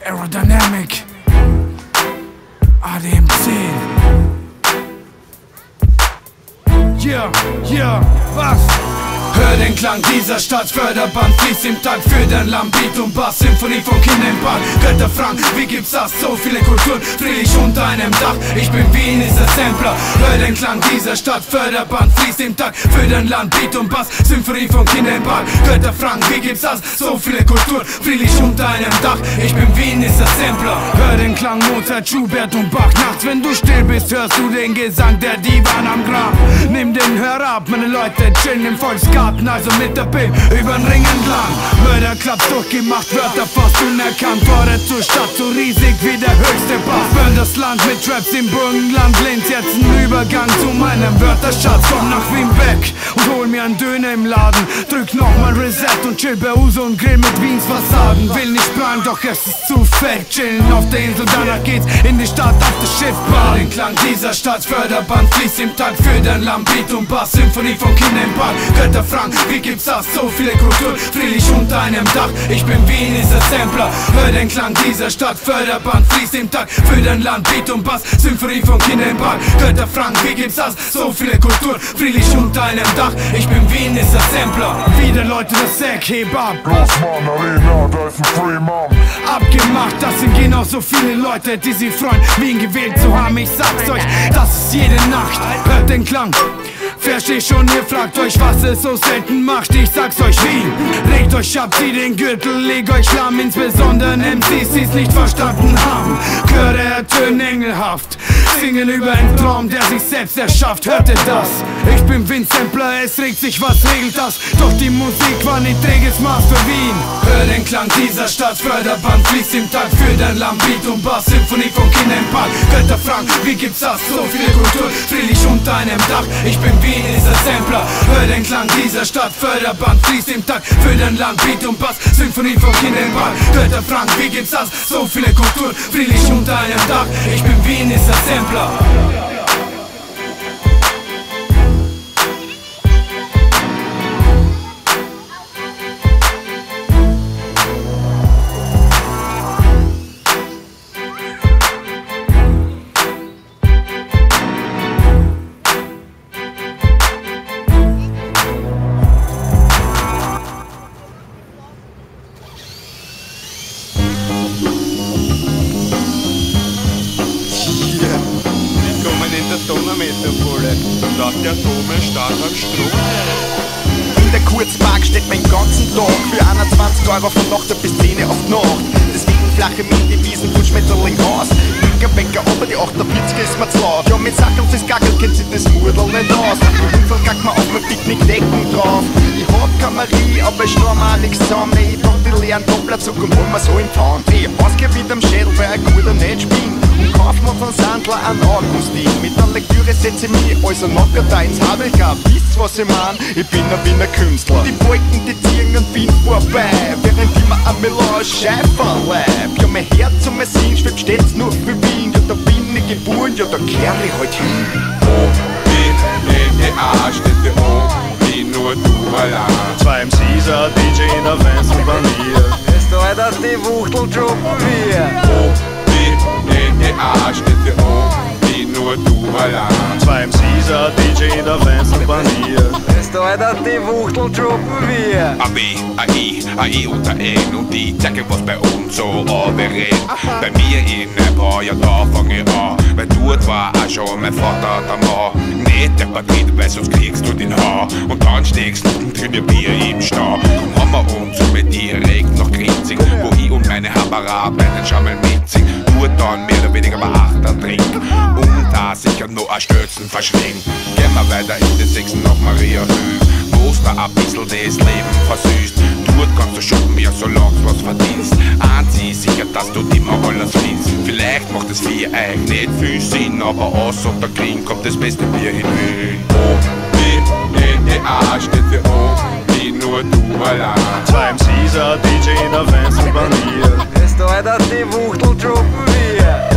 Aerodynamic ADM10. Yeah, was? Hör den Klang dieser Stadt, Förderband fließt im Takt für den Lambit und Bass, Symphonie von Kindern im Park. Götter Frank, wie gibt's das? So viele Kulturen, friedlich unter einem Dach. Ich bin Wien, ist der Sampler. Hör den Klang dieser Stadt, Förderband fließt im Takt für den Lambit und Bass, Symphonie von Kindern im Park. Götter Frank, wie gibt's das? So viele Kulturen, friedlich unter einem Dach. Ich bin Wien, ist der Sampler. Hör den Klang Mozart, Schubert und Bach. Nachts, wenn du still bist, hörst du den Gesang der Divan am Grab. Nimm den Hörer ab, meine Leute chillen im Volksgarten. Also mit der Bild übern Ring entlang. Mörderklaps durchgemacht, Wörter fast unerkannt. Tore zur Stadt, so riesig wie der höchste Bass. Burn das Land mit Traps im Burgenland. Lehnt jetzt einen Übergang zu meinem Wörterschatz. Komm nach Wien weg und hol mir einen Döner im Laden. Drück nochmal Reset und chill bei Uso und Grill mit Wiens Fassaden. Will nicht planen, doch es ist zu fake. Chillen auf der Insel, danach geht's in die Stadt auf das Schiff. Den Klang dieser Stadt, Förderband fließt im Takt für den Lambit und Bass, Symphonie von Kindern im Park. Götter Frank, wie gibt's das? So viele Kulturen, friedlich unter einem Dach. Ich bin Wien, ist der Sampler. Hör den Klang dieser Stadt, Förderband fließt im Takt für den Lambit und Bass, Symphonie von Kindern im Park. Götter Frank, wie gibt's das? So viele Kulturen, friedlich unter einem Dach. Ich bin Wien, ist der Sampler. Wieder Leute, das Sack, heb ab. Los Mann, Arena, da ist ein Free Mom. Abgemacht, das sind genau so viele Leute, die sich freuen, Wien gewählt zu haben. Ich sag's euch, das ist jede Nacht. Hört den Klang. Versteh schon, ihr fragt euch, was es so selten macht. Ich sag's euch, Wien. Regt euch ab, zieht den Gürtel, legt euch lahm. Insbesondere MCs, die's nicht verstanden haben. Chöre ertönen engelhaft, singen über einen Traum, der sich selbst erschafft. Hört ihr das? Ich bin Wien-Sampler, es regt sich, was regelt das? Doch die Musik war nicht reges Maß für Wien. Hör den Klang dieser Stadt, Förderband fließt im Takt für den Lambit und Bass, Symphonie von Kindern im Park. Götter Frank, wie gibt's das? So viele Kultur, friedlich unter einem Dach. Ich bin Wien, ist der Sampler. Hör den Klang dieser Stadt, Förderband fließt im Takt für den Lambit und Bass, Symphonie von Kindern im Park. Götter Frank, wie gibt's das? So viele Kultur, friedlich unter einem Dach. Ich bin Wien, ist der Sampler. Dass der Dome stark am Strom. In der Kurzpark steht mein ganzen Tag für 21 € von Nacht bis 10 auf Nacht. Deswegen flache mit die Wiesen von Schmetterling aus. Bäcker, aber die 48 ist mir zu laut. Ja, mit Sack und das Gackel kennt sich das Mudel nicht aus. Und dann kack mir auf mein Picknickdecken drauf. Ich hab keine Marie, aber ich schnur mir auch nichts zusammen. Ich trag die leeren Dopplerzuck und hol mir so in Town. Ich ausgeh wieder am Schädel, weil ein guter nicht spielen. Und kauf mir von Sandler einen Augustin. Mit der Lektüre setze ich mich als ein Nocker da ins Havelka. Wisst was ich mein? Ich bin ein Wiener Künstler. Die Wolken, die ziehen an Wien vorbei, während ich mir ein Melange verleib. Ja, mein Herz und mein Sinn schwebt stets nur für Wien. Ja, da bin ich geboren, ja, da kehr ich halt hin. O-B-E-D-A steht für O, wie nur du allein. Zwei MCs, ein DJ in der Vans und bei mir. Es dauert, dass die Wuchtel droppen wir. O-B-E-D-A steht für O, wie nur du allein. Zwei MCs, ein DJ in der Vans und bei mir. Es dauert, dass die Wuchtel droppen wir. A B, A I, A E und A N und die zeigen, was bei uns so runterrennt. Bei mir in Neubrauer, da fang ich an, weil dort war auch schon mein Vater der Mann. Nicht der Paket, weil sonst kriegst du den Haar und dann steckst du drin wie Bier im Stau. Komm, haben wir uns und mit direkt nach Grinzing, wo ich und meine Hammerer bei den Schammel mitsing. Nur dann mehr oder weniger bei Achter trink und da sicher noch ein Stürzen verschlingt. Gehen wir weiter in den 6. nach Mariahöhe, wo's da ein bisschen das Leben versüßt. Dort kannst du shoppen, ja, solang's was verdienst. Anzieh sicher, dass du immer alles findest. Vielleicht macht es für euch nicht viel Sinn, aber aus und der Kring kommt das beste Bier in Wien. O-B-E-D-A steht für O, wie nur du allein. Zwei MCs, ein DJ in der Vans und bei mir. Es dauert, dass die Wuchtel droppen wir.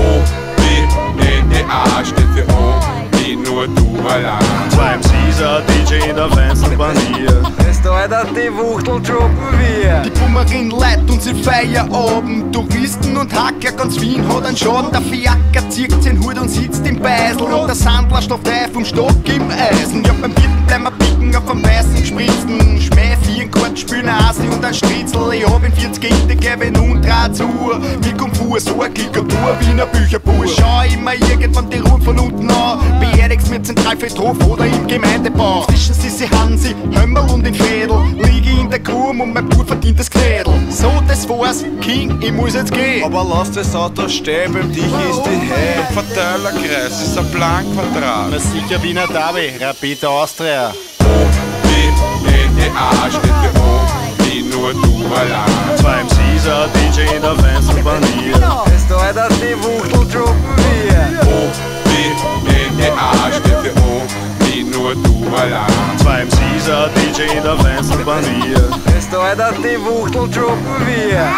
O-B-E-D-A steht für O, wie nur du allein. Zwei MCs, ein DJ in der Vans und bei mir. Es dauert, dass die Wuchtel droppen wir. Die Bummerin leitet uns in Feierabend. Touristen und Hacker, ganz Wien hat einen Schaden. Der Fiaker zieht den Hut und sitzt im Beisel. Und der Sandler schlaft ein vom Stock im Eisen. Ja, beim vierten bleiben wir picken auf dem weißen gespritzten Schmäh, 4 Kartenspielen, Asi und ein Stritzel. Ich hab in 40 Gänge gegeben und 3 Uhr. Mir kommt vor, so ein Klickertour wie in ein Bücherbuch. Schau immer irgendwann die Ruhe von unten an. Beerdigst mir Zentralfriedhof oder im Gemeindebau. Zwischen Sissi Hansi, Hömmerl und in Fädel liege in der Krumm und mein Blut verdient das Knädel. So, das war's, King, ich muss jetzt gehen. Aber lass das Auto stehen, beim dich ist die Hä. Verteilerkreis ist ein Planquadrat. Na sicher Wiener Derby, Rapid Austria. In die Arsch, in die O, die nur du allein. 2 MCs, ein DJ in der Feinselbanier. Es da, dass die Wuchtel droppen wir. In die Arsch, in die O, die nur du allein. 2 MCs, ein DJ in der Feinselbanier. Es da, dass die Wuchtel droppen wir.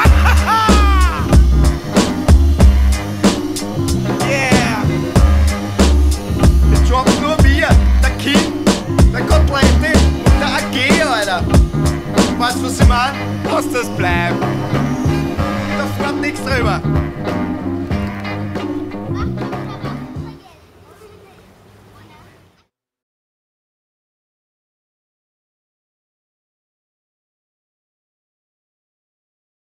Yeah! Es droppt nur wir, der King, der Kotelette und der AG, Alter. Weißt du, was ich mein? Lass das bleiben. Da fährt nichts drüber.